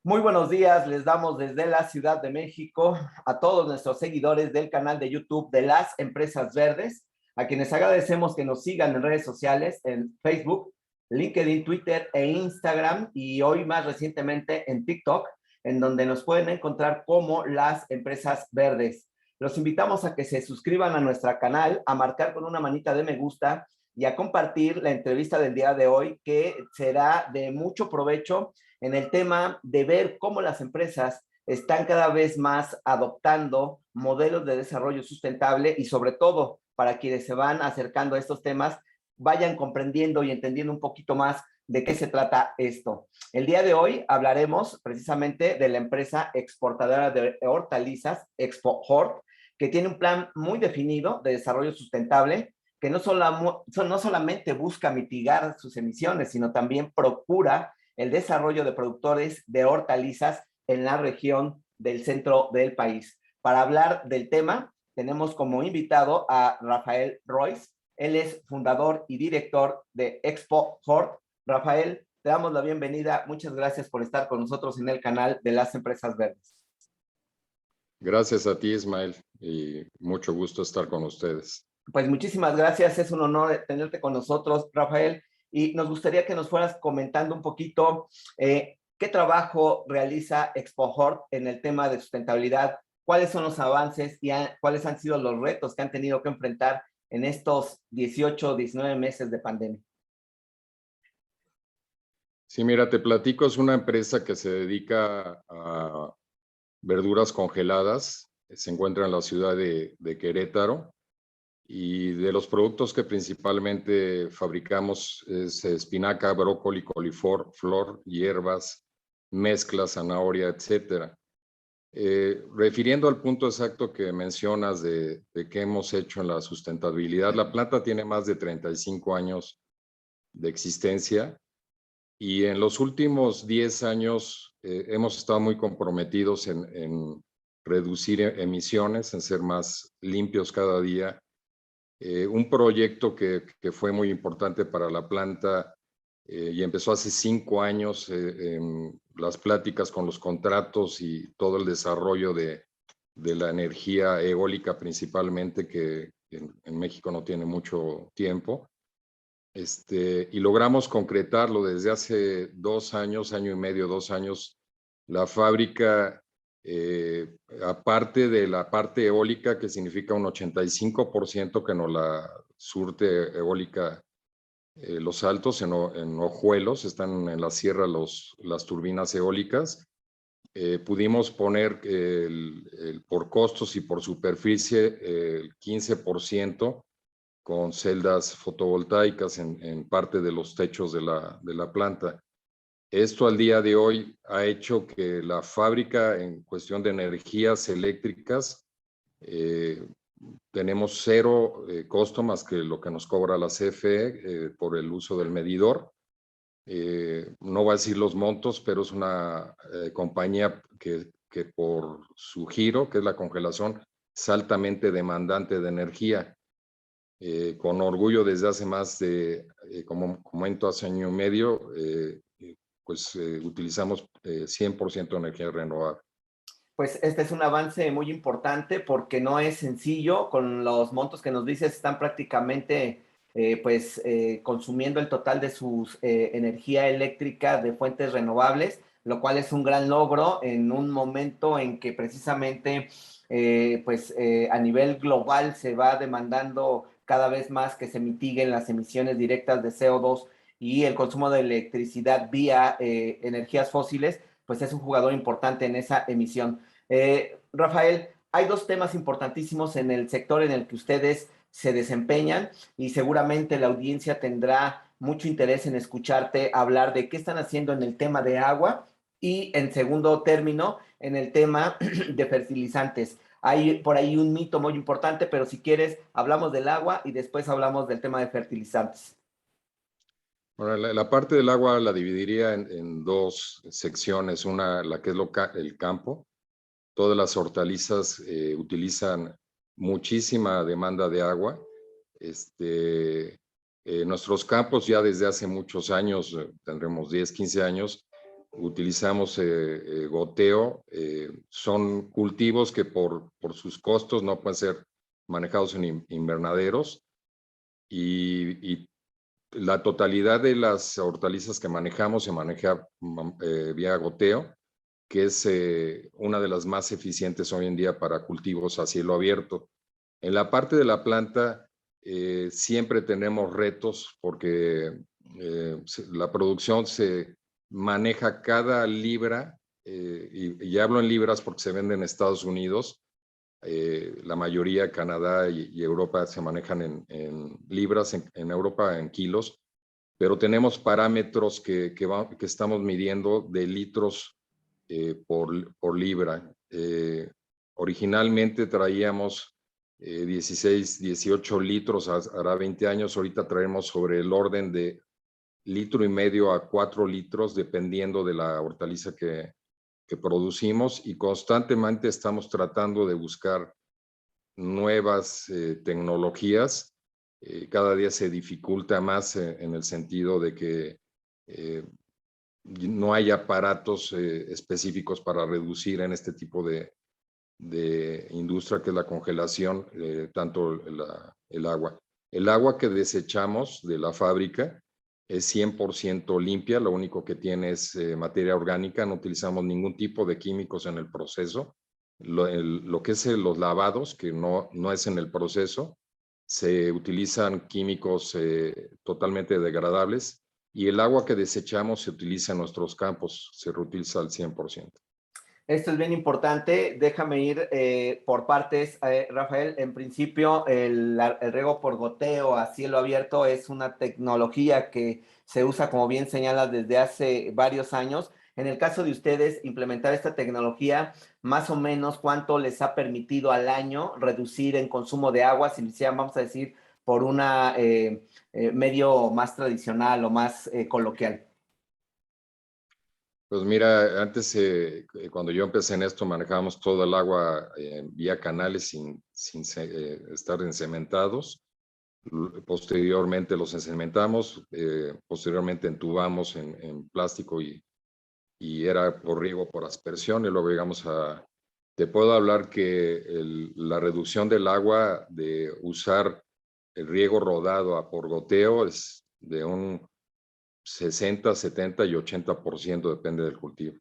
Muy buenos días, les damos desde la Ciudad de México a todos nuestros seguidores del canal de YouTube de las Empresas Verdes, a quienes agradecemos que nos sigan en redes sociales, en Facebook, LinkedIn, Twitter e Instagram, y hoy más recientemente en TikTok, en donde nos pueden encontrar como las Empresas Verdes. Los invitamos a que se suscriban a nuestro canal, a marcar con una manita de me gusta y a compartir la entrevista del día de hoy, que será de mucho provecho en el tema de ver cómo las empresas están cada vez más adoptando modelos de desarrollo sustentable y sobre todo para quienes se van acercando a estos temas vayan comprendiendo y entendiendo un poquito más de qué se trata esto. El día de hoy hablaremos precisamente de la empresa exportadora de hortalizas, Expo Hort, que tiene un plan muy definido de desarrollo sustentable que no solamente busca mitigar sus emisiones, sino también procura el desarrollo de productores de hortalizas en la región del centro del país. Para hablar del tema, tenemos como invitado a Rafael Royce. Él es fundador y director de Expo Hort. Rafael, te damos la bienvenida. Muchas gracias por estar con nosotros en el canal de las Empresas Verdes. Gracias a ti, Ismael, y mucho gusto estar con ustedes. Pues muchísimas gracias, es un honor tenerte con nosotros, Rafael, y nos gustaría que nos fueras comentando un poquito qué trabajo realiza Expo Hort en el tema de sustentabilidad, cuáles son los avances y cuáles han sido los retos que han tenido que enfrentar en estos 18 o 19 meses de pandemia. Sí, mira, te platico, es una empresa que se dedica a verduras congeladas, se encuentra en la ciudad de Querétaro, y de los productos que principalmente fabricamos es espinaca, brócoli, coliflor, hierbas, mezclas, zanahoria, etcétera. Refiriendo al punto exacto que mencionas de qué hemos hecho en la sustentabilidad, la planta tiene más de 35 años de existencia y en los últimos 10 años hemos estado muy comprometidos en reducir emisiones, en ser más limpios cada día. Un proyecto que fue muy importante para la planta y empezó hace 5 años en las pláticas con los contratos y todo el desarrollo de la energía eólica principalmente, que en México no tiene mucho tiempo. Y logramos concretarlo desde hace 2 años, año y medio, 2 años. La fábrica, aparte de la parte eólica, que significa un 85% que nos la surte eólica, Los Altos, en Ojuelos, están en la sierra las turbinas eólicas. Pudimos poner por costos y por superficie el 15% con celdas fotovoltaicas en parte de los techos de la planta. Esto al día de hoy ha hecho que la fábrica, en cuestión de energías eléctricas, tenemos 0 costo más que lo que nos cobra la CFE por el uso del medidor. No voy a decir los montos, pero es una compañía que por su giro, que es la congelación, es altamente demandante de energía. Con orgullo, desde hace más de, como comento, hace año y medio, utilizamos 100% de energía renovable. Pues este es un avance muy importante porque no es sencillo. Con los montos que nos dices, están prácticamente consumiendo el total de su energía eléctrica de fuentes renovables, lo cual es un gran logro en un momento en que precisamente a nivel global se va demandando cada vez más que se mitiguen las emisiones directas de CO2 y el consumo de electricidad vía energías fósiles, pues es un jugador importante en esa emisión. Rafael, hay 2 temas importantísimos en el sector en el que ustedes se desempeñan y seguramente la audiencia tendrá mucho interés en escucharte hablar de qué están haciendo en el tema de agua y, en segundo término, en el tema de fertilizantes. Hay por ahí un mito muy importante, pero si quieres, hablamos del agua y después hablamos del tema de fertilizantes. Bueno, la parte del agua la dividiría en 2 secciones. Una, la que es el campo. Todas las hortalizas utilizan muchísima demanda de agua. Nuestros campos ya desde hace muchos años, tendremos 10, 15 años, utilizamos goteo. Son cultivos que por sus costos no pueden ser manejados en invernaderos y la totalidad de las hortalizas que manejamos se maneja vía goteo, que es una de las más eficientes hoy en día para cultivos a cielo abierto. En la parte de la planta siempre tenemos retos porque la producción se maneja cada libra, y hablo en libras porque se vende en Estados Unidos. La mayoría, Canadá y Europa, se manejan en libras, en Europa en kilos, pero tenemos parámetros que estamos midiendo de litros por libra. Originalmente traíamos 16, 18 litros, hará 20 años, ahorita traemos sobre el orden de 1,5 a 4 litros, dependiendo de la hortaliza que producimos, y constantemente estamos tratando de buscar nuevas tecnologías. Cada día se dificulta más en el sentido de que no hay aparatos específicos para reducir en este tipo de industria que es la congelación, tanto el agua. El agua que desechamos de la fábrica es 100% limpia, lo único que tiene es materia orgánica, no utilizamos ningún tipo de químicos en el proceso. Lo que es los lavados, que no es en el proceso, se utilizan químicos totalmente degradables, y el agua que desechamos se utiliza en nuestros campos, se reutiliza al 100%. Esto es bien importante. Déjame ir por partes, Rafael. En principio, el riego por goteo a cielo abierto es una tecnología que se usa, como bien señalas, desde hace varios años. En el caso de ustedes, implementar esta tecnología, más o menos, ¿cuánto les ha permitido al año reducir en consumo de agua, si lo hicieran, vamos a decir, por una medio más tradicional o más coloquial? Pues mira, antes cuando yo empecé en esto manejábamos todo el agua vía canales sin estar encementados. Posteriormente los encementamos, posteriormente entubamos en plástico y era por riego por aspersión, y luego llegamos te puedo hablar que la reducción del agua de usar el riego rodado a por goteo es de un 60, 70 y 80%, depende del cultivo.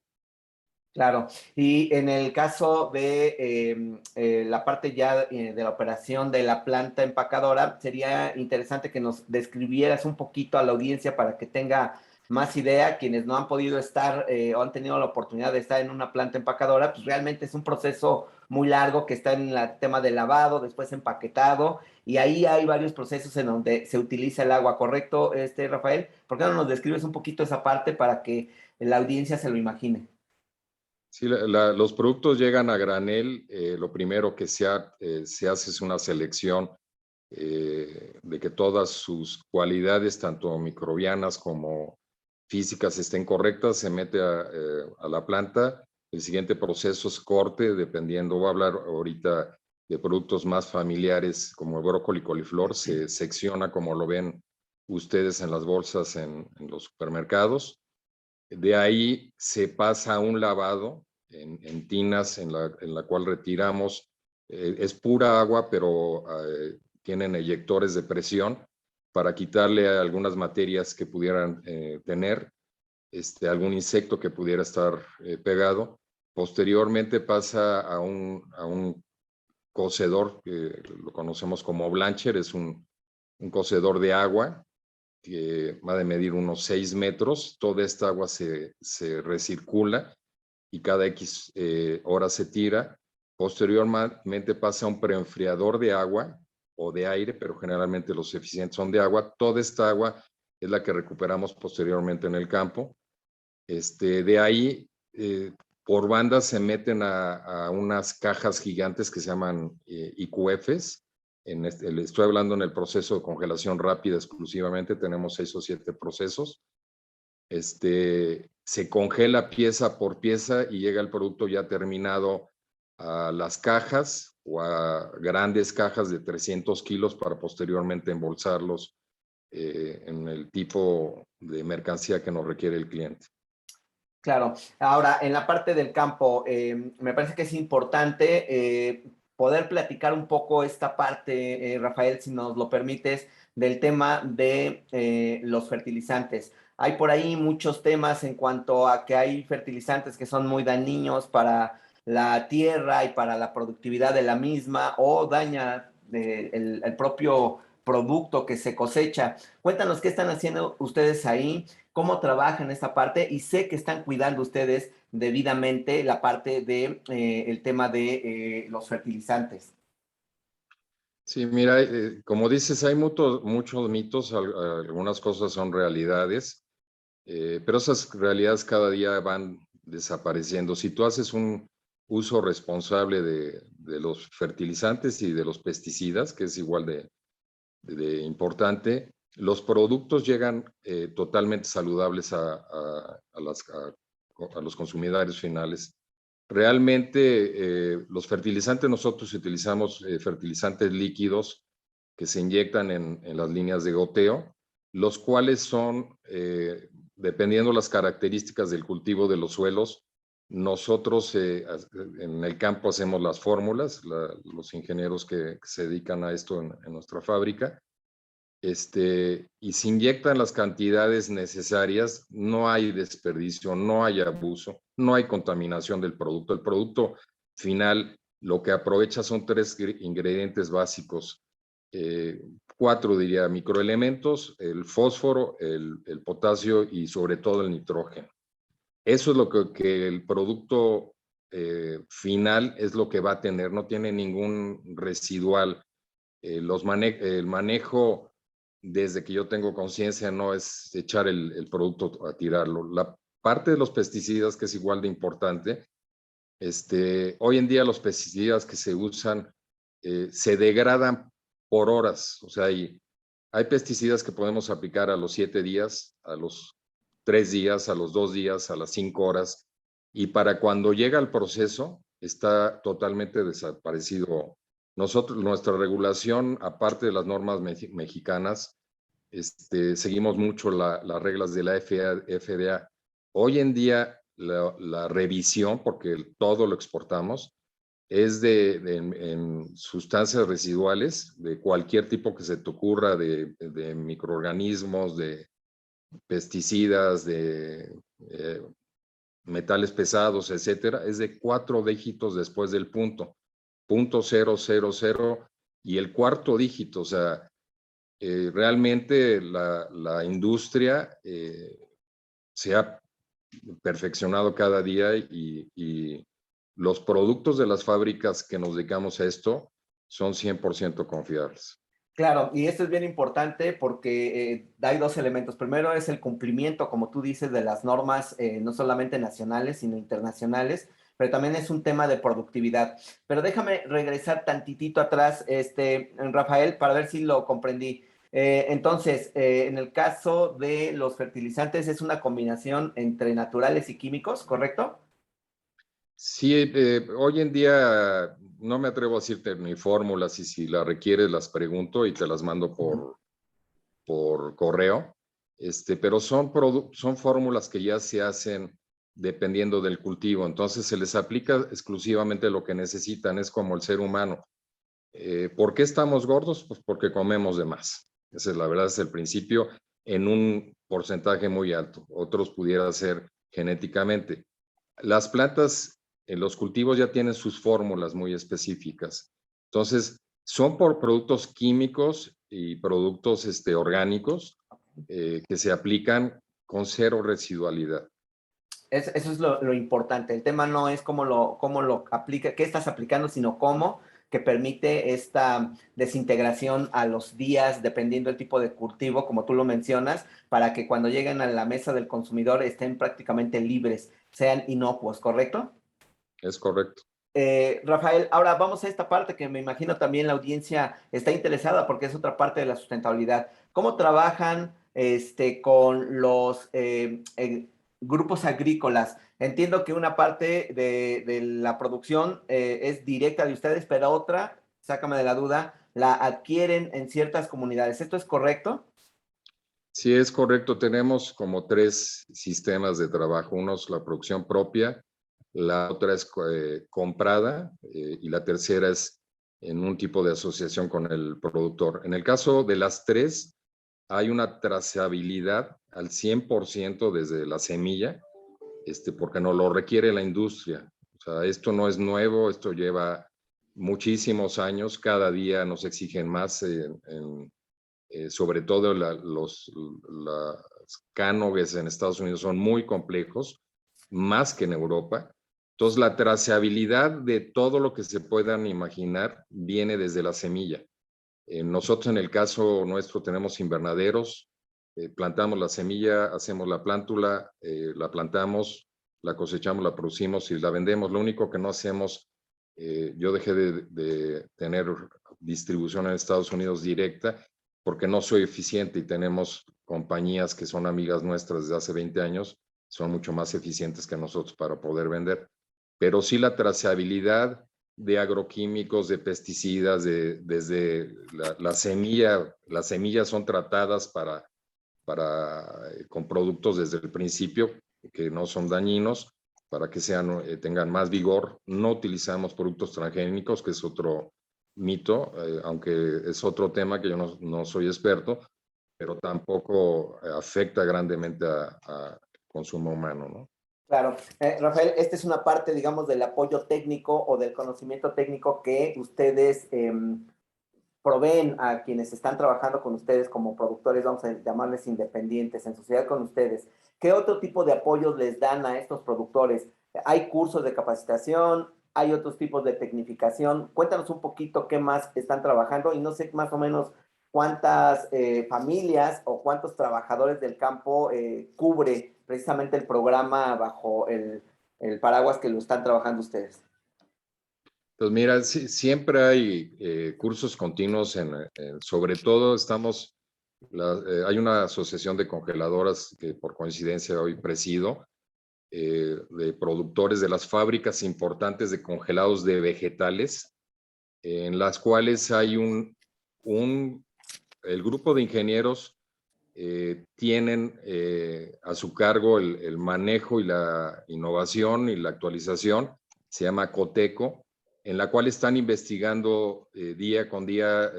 Claro, y en el caso de la parte ya de la operación de la planta empacadora, sería interesante que nos describieras un poquito a la audiencia para que tenga más idea. Quienes no han podido estar o han tenido la oportunidad de estar en una planta empacadora, pues realmente es un proceso muy largo que está en el tema de lavado, después empaquetado, y ahí hay varios procesos en donde se utiliza el agua, ¿correcto, Rafael? ¿Por qué no nos describes un poquito esa parte para que la audiencia se lo imagine? Sí, los productos llegan a granel. Lo primero que se hace es una selección de que todas sus cualidades, tanto microbianas como físicas, estén correctas. Se mete a la planta. El siguiente proceso es corte, dependiendo. Voy a hablar ahorita de productos más familiares como el brócoli y coliflor. Se secciona como lo ven ustedes en las bolsas en los supermercados. De ahí se pasa a un lavado en tinas en la cual retiramos, es pura agua, pero tienen eyectores de presión para quitarle algunas materias que pudieran tener, algún insecto que pudiera estar pegado. Posteriormente pasa a un cocedor, que lo conocemos como blancher, es un cocedor de agua que va de medir unos 6 metros. Toda esta agua se recircula y cada X horas se tira. Posteriormente pasa a un preenfriador de agua o de aire, pero generalmente los eficientes son de agua. Toda esta agua es la que recuperamos posteriormente en el campo. De ahí, por bandas se meten a unas cajas gigantes que se llaman IQFs. Estoy hablando en el proceso de congelación rápida exclusivamente, tenemos 6 o 7 procesos. Se congela pieza por pieza y llega el producto ya terminado a las cajas o a grandes cajas de 300 kilos para posteriormente embolsarlos en el tipo de mercancía que nos requiere el cliente. Claro. Ahora, en la parte del campo, me parece que es importante poder platicar un poco esta parte, Rafael, si nos lo permites, del tema de los fertilizantes. Hay por ahí muchos temas en cuanto a que hay fertilizantes que son muy dañinos para la tierra y para la productividad de la misma o daña el propio producto que se cosecha. Cuéntanos qué están haciendo ustedes ahí, cómo trabajan esta parte y sé que están cuidando ustedes debidamente la parte de el tema de los fertilizantes. Sí, mira, como dices, hay muchos mitos, algunas cosas son realidades, pero esas realidades cada día van desapareciendo. Si tú haces un uso responsable de los fertilizantes y de los pesticidas, que es igual de importante, los productos llegan totalmente saludables a los consumidores finales. Realmente los fertilizantes, nosotros utilizamos fertilizantes líquidos que se inyectan en las líneas de goteo, los cuales son, dependiendo las características del cultivo de los suelos, nosotros en el campo hacemos las fórmulas, los ingenieros que se dedican a esto en nuestra fábrica, y se inyectan las cantidades necesarias, no hay desperdicio, no hay abuso, no hay contaminación del producto. El producto final lo que aprovecha son tres ingredientes básicos, cuatro diría, microelementos, el fósforo, el potasio y sobre todo el nitrógeno. Eso es lo que el producto final es lo que va a tener, no tiene ningún residual. El manejo desde que yo tengo conciencia no es echar el producto a tirarlo. La parte de los pesticidas, que es igual de importante, hoy en día los pesticidas que se usan se degradan por horas. O sea, hay pesticidas que podemos aplicar a los 7 días, a los 3 días, a los 2 días, a las 5 horas, y para cuando llega el proceso está totalmente desaparecido. Nosotros, nuestra regulación, aparte de las normas mexicanas, seguimos mucho las reglas de la FDA. Hoy en día la revisión, porque todo lo exportamos, es en sustancias residuales de cualquier tipo que se te ocurra, de microorganismos, de pesticidas, de metales pesados, etcétera, es de 4 dígitos después del punto 000, y el cuarto dígito, o sea, realmente la industria se ha perfeccionado cada día y los productos de las fábricas que nos dedicamos a esto son 100% confiables. Claro, y esto es bien importante porque hay dos elementos. Primero es el cumplimiento, como tú dices, de las normas, no solamente nacionales, sino internacionales, pero también es un tema de productividad. Pero déjame regresar tantitito atrás, Rafael, para ver si lo comprendí. Entonces, en el caso de los fertilizantes, es una combinación entre naturales y químicos, ¿correcto? Sí, hoy en día no me atrevo a decirte ni fórmulas, y si las requieres las pregunto y te las mando por correo, pero son fórmulas que ya se hacen dependiendo del cultivo, entonces se les aplica exclusivamente lo que necesitan, es como el ser humano. ¿Por qué estamos gordos? Pues porque comemos de más. Esa es la verdad, es el principio en un porcentaje muy alto. Otros pudiera ser genéticamente. Las plantas, los cultivos ya tienen sus fórmulas muy específicas. Entonces, son por productos químicos y productos orgánicos que se aplican con cero residualidad. Eso es lo importante. El tema no es cómo lo aplica, qué estás aplicando, sino cómo que permite esta desintegración a los días, dependiendo del tipo de cultivo, como tú lo mencionas, para que cuando lleguen a la mesa del consumidor estén prácticamente libres, sean inocuos, ¿correcto? Es correcto. Rafael, ahora vamos a esta parte que me imagino también la audiencia está interesada porque es otra parte de la sustentabilidad. ¿Cómo trabajan con los grupos agrícolas? Entiendo que una parte de la producción es directa de ustedes, pero otra, sácame de la duda, la adquieren en ciertas comunidades. ¿Esto es correcto? Sí, es correcto. Tenemos como 3 sistemas de trabajo. Uno es la producción propia, la otra es comprada y la tercera es en un tipo de asociación con el productor. En el caso de las 3, hay una trazabilidad al 100% desde la semilla, porque nos lo requiere la industria. O sea, esto no es nuevo, esto lleva muchísimos años. Cada día nos exigen más sobre todo los cánoves en Estados Unidos son muy complejos, más que en Europa. Entonces, la trazabilidad de todo lo que se puedan imaginar viene desde la semilla. Nosotros, en el caso nuestro, tenemos invernaderos, plantamos la semilla, hacemos la plántula, la plantamos, la cosechamos, la producimos y la vendemos. Lo único que no hacemos, yo dejé de tener distribución en Estados Unidos directa porque no soy eficiente y tenemos compañías que son amigas nuestras desde hace 20 años, son mucho más eficientes que nosotros para poder vender. Pero sí la trazabilidad de agroquímicos, de pesticidas, desde las semillas son tratadas con productos desde el principio que no son dañinos, para que tengan más vigor. No utilizamos productos transgénicos, que es otro mito, aunque es otro tema que yo no soy experto, pero tampoco afecta grandemente a consumo humano, ¿no? Claro. Rafael, esta es una parte, digamos, del apoyo técnico o del conocimiento técnico que ustedes proveen a quienes están trabajando con ustedes como productores, vamos a llamarles independientes, en sociedad con ustedes. ¿Qué otro tipo de apoyos les dan a estos productores? ¿Hay cursos de capacitación? ¿Hay otros tipos de tecnificación? Cuéntanos un poquito qué más están trabajando y no sé más o menos cuántas familias o cuántos trabajadores del campo cubre precisamente el programa bajo el paraguas que lo están trabajando ustedes. Pues mira, siempre hay cursos continuos, sobre todo hay una asociación de congeladoras que por coincidencia hoy presido, de productores de las fábricas importantes de congelados de vegetales, en las cuales hay el grupo de ingenieros tienen a su cargo el manejo y la innovación y la actualización, se llama Coteco, en la cual están investigando día con día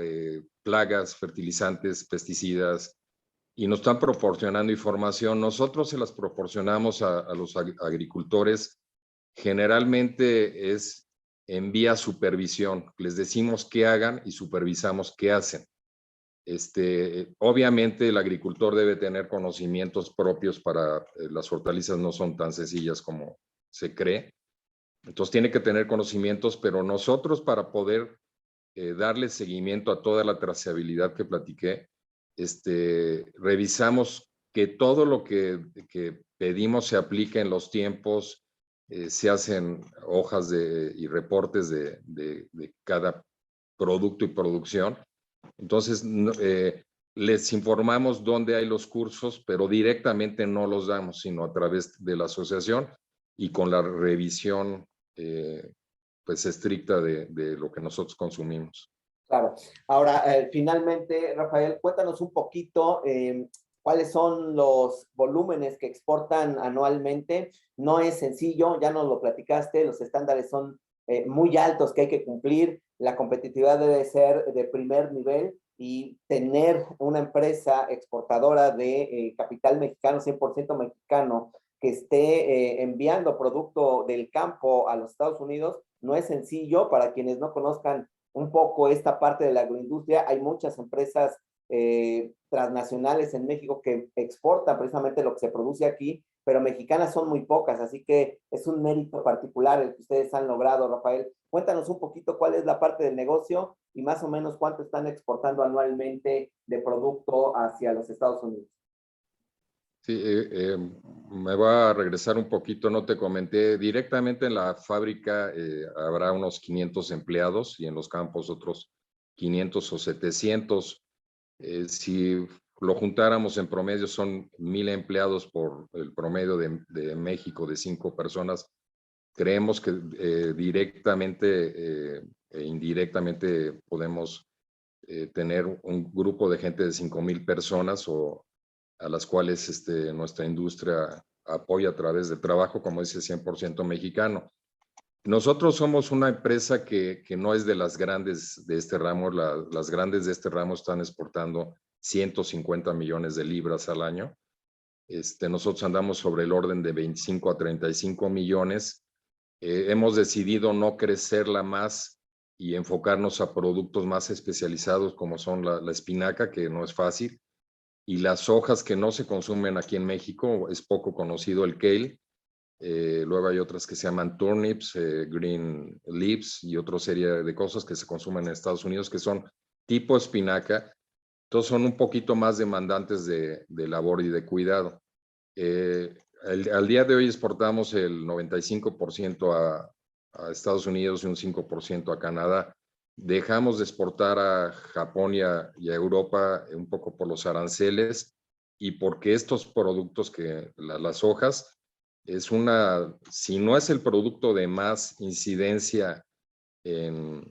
plagas, fertilizantes, pesticidas, y nos están proporcionando información. Nosotros se las proporcionamos a los agricultores. Generalmente es en vía supervisión. Les decimos qué hagan y supervisamos qué hacen. Obviamente el agricultor debe tener conocimientos propios para las hortalizas no son tan sencillas como se cree. Entonces tiene que tener conocimientos, pero nosotros para poder darle seguimiento a toda la trazabilidad que platiqué, revisamos que todo lo que pedimos se aplique en los tiempos, se hacen hojas y reportes de cada producto y producción. Entonces, les informamos dónde hay los cursos, pero directamente no los damos, sino a través de la asociación y con la revisión pues estricta de lo que nosotros consumimos. Claro. Ahora, finalmente, Rafael, cuéntanos un poquito cuáles son los volúmenes que exportan anualmente. No es sencillo, ya nos lo platicaste, los estándares son muy altos que hay que cumplir, la competitividad debe ser de primer nivel y tener una empresa exportadora de capital mexicano, 100% mexicano, que esté enviando producto del campo a los Estados Unidos, no es sencillo. Para quienes no conozcan un poco esta parte de la agroindustria, hay muchas empresas transnacionales en México que exportan precisamente lo que se produce aquí, pero mexicanas son muy pocas, así que es un mérito particular el que ustedes han logrado, Rafael. Cuéntanos un poquito cuál es la parte del negocio y más o menos cuánto están exportando anualmente de producto hacia los Estados Unidos. Sí, me voy a regresar un poquito, no te comenté, directamente en la fábrica habrá unos 500 empleados y en los campos otros 500 o 700. Si lo juntáramos en promedio son 1,000 empleados por el promedio de México de 5 personas. Creemos que directamente e indirectamente podemos tener un grupo de gente de 5,000 personas o a las cuales nuestra industria apoya a través de trabajo, como dice, 100% mexicano. Nosotros somos una empresa que no es de las grandes de este ramo. Las grandes de este ramo están exportando 150 millones de libras al año. Nosotros andamos sobre el orden de 25 a 35 millones. Hemos decidido no crecerla más y enfocarnos a productos más especializados como son la espinaca, que no es fácil, y las hojas que no se consumen aquí en México. Es poco conocido el kale. Luego hay otras que se llaman turnips, green leaves y otra serie de cosas que se consumen en Estados Unidos que son tipo espinaca. Entonces son un poquito más demandantes de labor y de cuidado. Al día de hoy exportamos el 95% a Estados Unidos y un 5% a Canadá. Dejamos de exportar a Japón y a Europa un poco por los aranceles y porque estos productos las hojas, si no es el producto de más incidencia en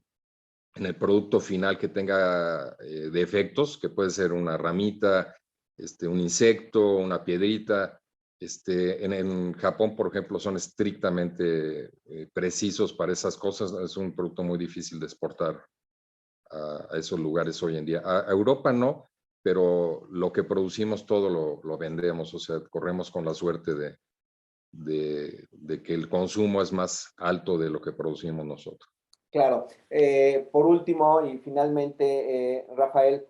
el producto final que tenga defectos, que puede ser una ramita, un insecto, una piedrita. En Japón, por ejemplo, son estrictamente precisos para esas cosas. Es un producto muy difícil de exportar a esos lugares hoy en día. A Europa no, pero lo que producimos todo lo vendemos. O sea, corremos con la suerte de que el consumo es más alto de lo que producimos nosotros. Claro. Por último y finalmente, Rafael,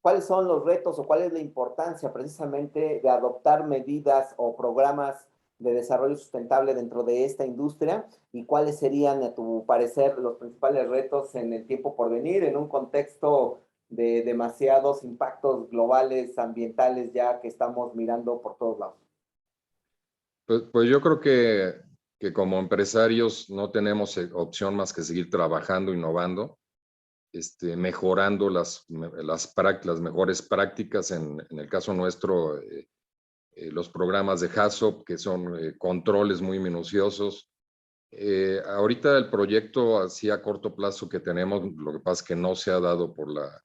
¿cuáles son los retos o cuál es la importancia precisamente de adoptar medidas o programas de desarrollo sustentable dentro de esta industria? ¿Y cuáles serían, a tu parecer, los principales retos en el tiempo por venir, en un contexto de demasiados impactos globales, ambientales, ya que estamos mirando por todos lados? Pues yo creo que como empresarios no tenemos opción más que seguir trabajando, innovando, mejorando las mejores prácticas. En el caso nuestro, los programas de HACCP, que son controles muy minuciosos. Ahorita el proyecto así a corto plazo que tenemos, lo que pasa es que no se ha dado por la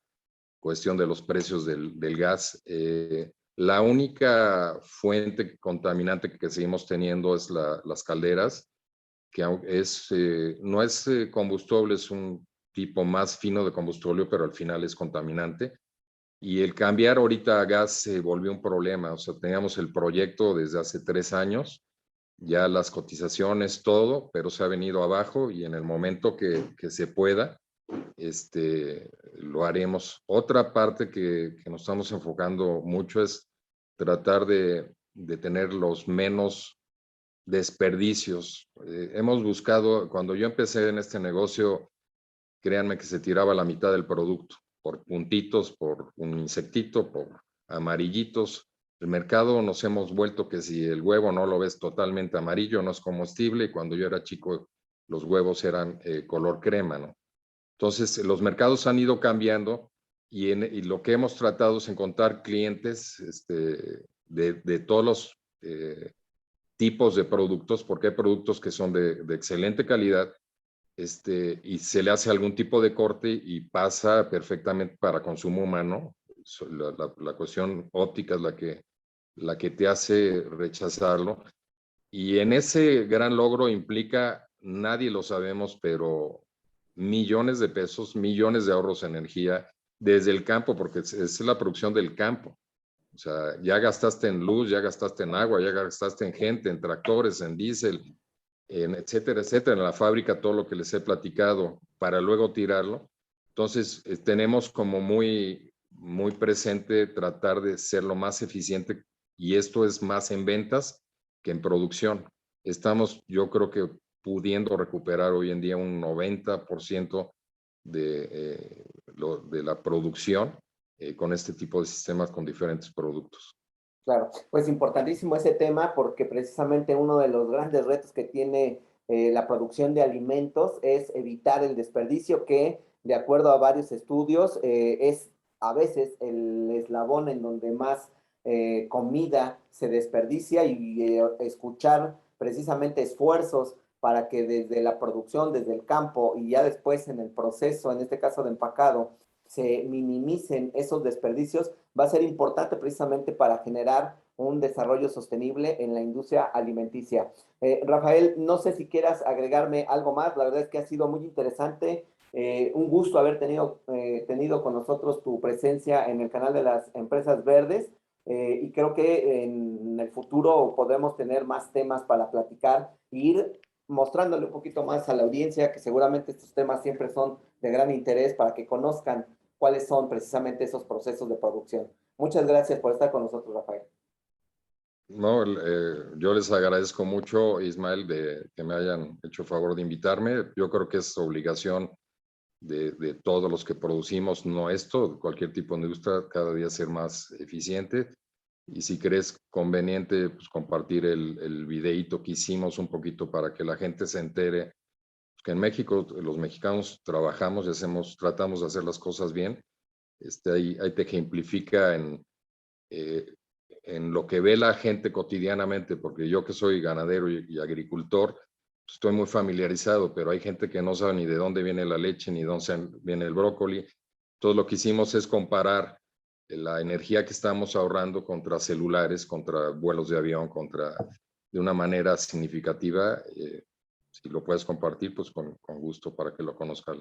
cuestión de los precios del gas. La única fuente contaminante que seguimos teniendo es las calderas, que no es combustible, es un tipo más fino de combustible, pero al final es contaminante. Y el cambiar ahorita a gas se volvió un problema. O sea, teníamos el proyecto desde hace 3 años, ya las cotizaciones, todo, pero se ha venido abajo y en el momento que se pueda, lo haremos. Otra parte que nos estamos enfocando mucho es tratar de tener los menos desperdicios. Hemos buscado, cuando yo empecé en este negocio, créanme que se tiraba la mitad del producto, por puntitos, por un insectito, por amarillitos. El mercado nos hemos vuelto que si el huevo no lo ves totalmente amarillo, no es comestible, y cuando yo era chico, los huevos eran color crema, ¿no? Entonces, los mercados han ido cambiando y lo que hemos tratado es encontrar clientes de todos los tipos de productos, porque hay productos que son de excelente calidad, y se le hace algún tipo de corte y pasa perfectamente para consumo humano. La cuestión óptica es la que te hace rechazarlo. Y en ese gran logro implica, nadie lo sabemos, pero millones de pesos, millones de ahorros de energía desde el campo, porque es la producción del campo. O sea, ya gastaste en luz, ya gastaste en agua, ya gastaste en gente, en tractores, en diésel, etcétera, etcétera, en la fábrica, todo lo que les he platicado, para luego tirarlo. Entonces, tenemos como muy, muy presente tratar de ser lo más eficiente, y esto es más en ventas que en producción. Estamos, yo creo que pudiendo recuperar hoy en día un 90% de la producción con este tipo de sistemas con diferentes productos. Claro, pues importantísimo ese tema porque precisamente uno de los grandes retos que tiene la producción de alimentos es evitar el desperdicio que, de acuerdo a varios estudios, es a veces el eslabón en donde más comida se desperdicia y escuchar precisamente esfuerzos para que desde la producción, desde el campo y ya después en el proceso, en este caso de empacado, se minimicen esos desperdicios, va a ser importante precisamente para generar un desarrollo sostenible en la industria alimenticia. Rafael, no sé si quieras agregarme algo más, la verdad es que ha sido muy interesante. Un gusto haber tenido con nosotros tu presencia en el canal de las empresas verdes y creo que en el futuro podremos tener más temas para platicar e ir mostrándole un poquito más a la audiencia que seguramente estos temas siempre son de gran interés para que conozcan cuáles son precisamente esos procesos de producción. Muchas gracias por estar con nosotros, Rafael. No, yo les agradezco mucho, Ismael, de que me hayan hecho favor de invitarme. Yo creo que es obligación de todos los que producimos, no esto, cualquier tipo de industria, cada día ser más eficiente. Y si crees conveniente, pues compartir el videíto que hicimos un poquito para que la gente se entere que en México los mexicanos trabajamos y tratamos de hacer las cosas bien. Ahí te ejemplifica eh, en lo que ve la gente cotidianamente, porque yo que soy ganadero y agricultor, pues estoy muy familiarizado, pero hay gente que no sabe ni de dónde viene la leche, ni de dónde viene el brócoli. Todo lo que hicimos es comparar la energía que estamos ahorrando contra celulares, contra vuelos de avión, de una manera significativa. Si lo puedes compartir, pues con gusto para que lo conozca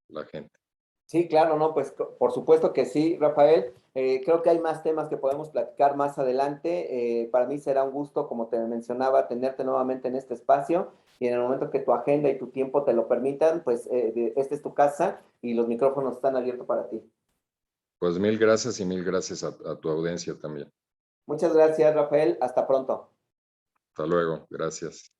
la gente. Sí, claro, no, pues por supuesto que sí, Rafael. Creo que hay más temas que podemos platicar más adelante. Para mí será un gusto, como te mencionaba, tenerte nuevamente en este espacio y en el momento que tu agenda y tu tiempo te lo permitan, pues esta es tu casa y los micrófonos están abiertos para ti. Pues mil gracias y mil gracias a tu audiencia también. Muchas gracias, Rafael. Hasta pronto. Hasta luego. Gracias.